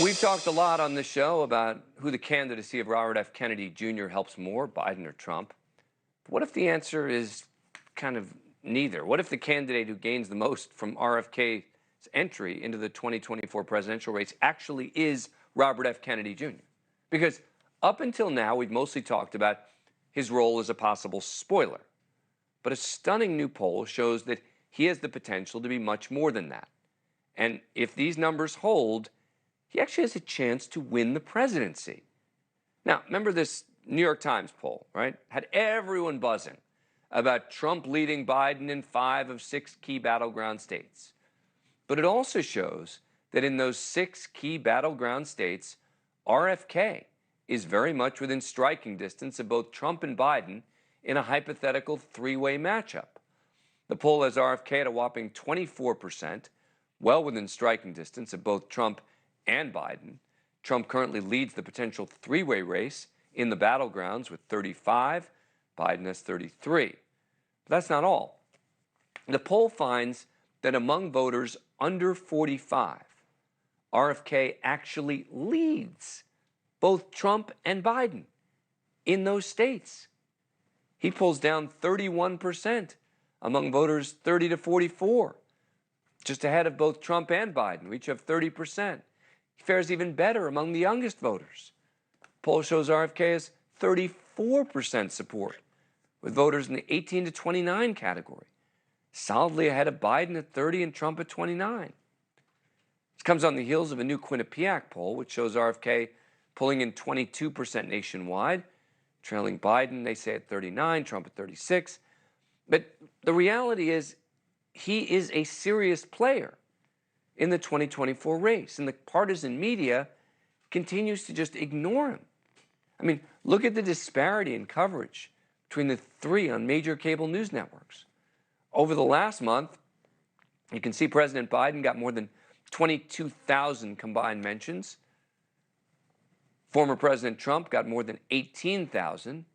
We've talked a lot on this show about who the candidacy of Robert F. Kennedy Jr. helps more, Biden or Trump. But what if the answer is kind of neither? What if the candidate who gains the most from RFK's entry into the 2024 presidential race actually is Robert F. Kennedy Jr.? Because up until now, we've mostly talked about his role as a possible spoiler. But a stunning new poll shows that he has the potential to be much more than that. And if these numbers hold, he actually has a chance to win the presidency. Now, remember this New York Times poll, right? Had everyone buzzing about Trump leading Biden in 5 of 6 key battleground states. But it also shows that in those 6 key battleground states, RFK is very much within striking distance of both Trump and Biden in a hypothetical three-way matchup. The poll has RFK at a whopping 24%, well within striking distance of both Trump and Biden. Trump currently leads the potential three-way race in the battlegrounds with 35. Biden has 33. But that's not all. The poll finds that among voters under 45, RFK actually leads both Trump and Biden in those states. He pulls down 31% among voters 30 to 44, just ahead of both Trump and Biden, who each have 30%. He fares even better among the youngest voters. Poll shows RFK has 34% support, with voters in the 18 to 29 category, solidly ahead of Biden at 30 and Trump at 29. This comes on the heels of a new Quinnipiac poll, which shows RFK pulling in 22% nationwide, trailing Biden, they say, at 39, Trump at 36. But the reality is he is a serious player in the 2024 race, and the partisan media continues to just ignore him. I mean, look at the disparity in coverage between the three on major cable news networks. Over the last month, you can see President Biden got more than 22,000 combined mentions. Former President Trump got more than 18,000.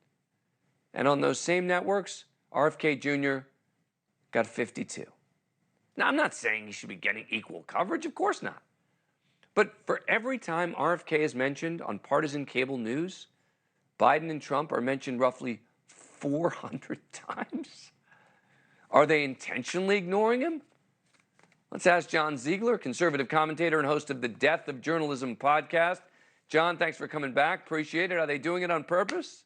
And on those same networks, RFK Jr. got 52. Now, I'm not saying he should be getting equal coverage, of course not. But for every time RFK is mentioned on partisan cable news, Biden and Trump are mentioned roughly 400 times. Are they intentionally ignoring him? Let's ask John Ziegler, conservative commentator and host of the Death of Journalism podcast. John, thanks for coming back. Appreciate it. Are they doing it on purpose?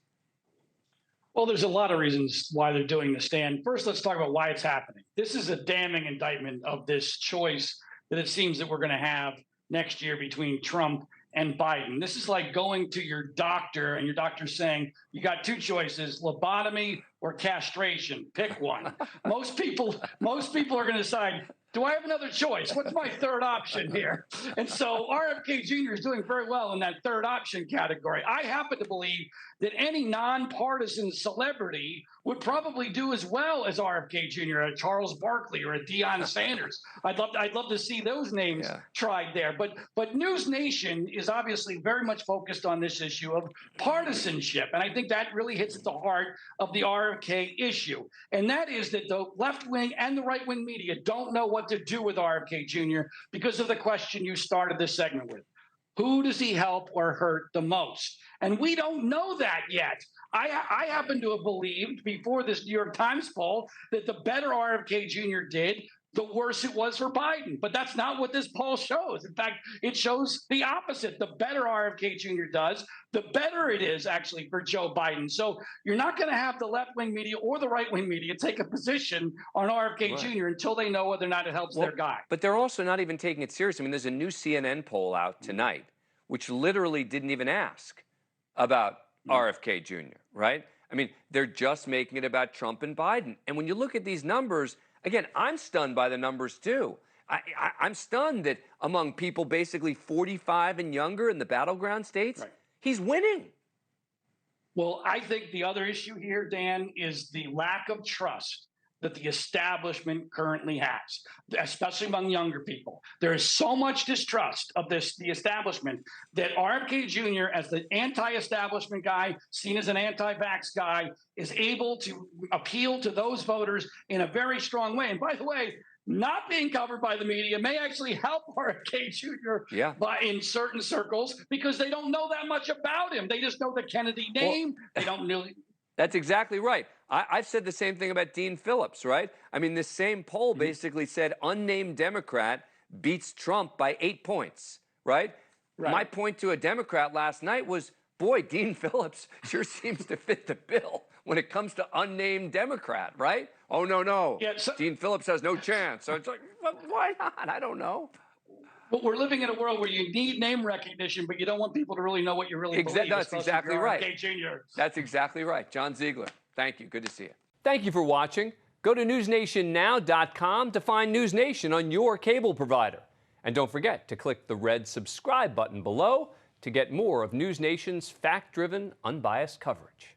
Well, there's a lot of reasons why they're doing the stand. First, let's talk about why it's happening. This is a damning indictment of this choice that it seems that we're going to have next year between Trump and Biden. This is like going to your doctor and your doctor saying, you got 2 choices, lobotomy or castration. Pick one. Most people are going to decide, do I have another choice? What's my third option here? And so RFK Jr. is doing very well in that third option category. I happen to believe that any nonpartisan celebrity would probably do as well as RFK Jr., a Charles Barkley or a Deion Sanders. I'd love to see those names tried there. But NewsNation is obviously very much focused on this issue of partisanship. And I think that really hits at the heart of the RFK issue. And that is that the left-wing and the right-wing media don't know what to do with RFK Jr. because of the question you started this segment with. Who does he help or hurt the most? And we don't know that yet. I happen to have believed before this New York Times poll that the better RFK Jr. did, the worse it was for Biden. But that's not what this poll shows. In fact, it shows the opposite. The better RFK Jr. does, the better it is actually for Joe Biden. So you're not going to have the left-wing media or the right-wing media take a position on RFK Jr. until they know whether or not it helps their guy. But they're also not even taking it seriously. I mean, there's a new CNN poll out tonight, which literally didn't even ask about RFK Jr., right? I mean, they're just making it about Trump and Biden. And when you look at these numbers, again, I'm stunned by the numbers too. I'm stunned that among people basically 45 and younger in the battleground states, he's winning. Well, I think the other issue here, Dan, is the lack of trust that the establishment currently has, especially among younger people. There is so much distrust of the establishment that RFK Jr., as the anti-establishment guy, seen as an anti-vax guy, is able to appeal to those voters in a very strong way. And by the way, not being covered by the media may actually help RFK Jr. Yeah. In certain circles because they don't know that much about him. They just know the Kennedy name. They don't really. That's exactly right. I've said the same thing about Dean Phillips, right? I mean, this same poll basically said unnamed Democrat beats Trump by 8 points, right? My point to a Democrat last night was, boy, Dean Phillips sure seems to fit the bill when it comes to unnamed Democrat, right? Oh, no. Yeah, Dean Phillips has no chance. So it's like, well, why not? I don't know. But we're living in a world where you need name recognition, but you don't want people to really know what you really believe. That's exactly right. RFK Jr. That's exactly right. John Ziegler, thank you. Good to see you. Thank you for watching. Go to newsnationnow.com to find NewsNation on your cable provider. And don't forget to click the red subscribe button below to get more of NewsNation's fact-driven, unbiased coverage.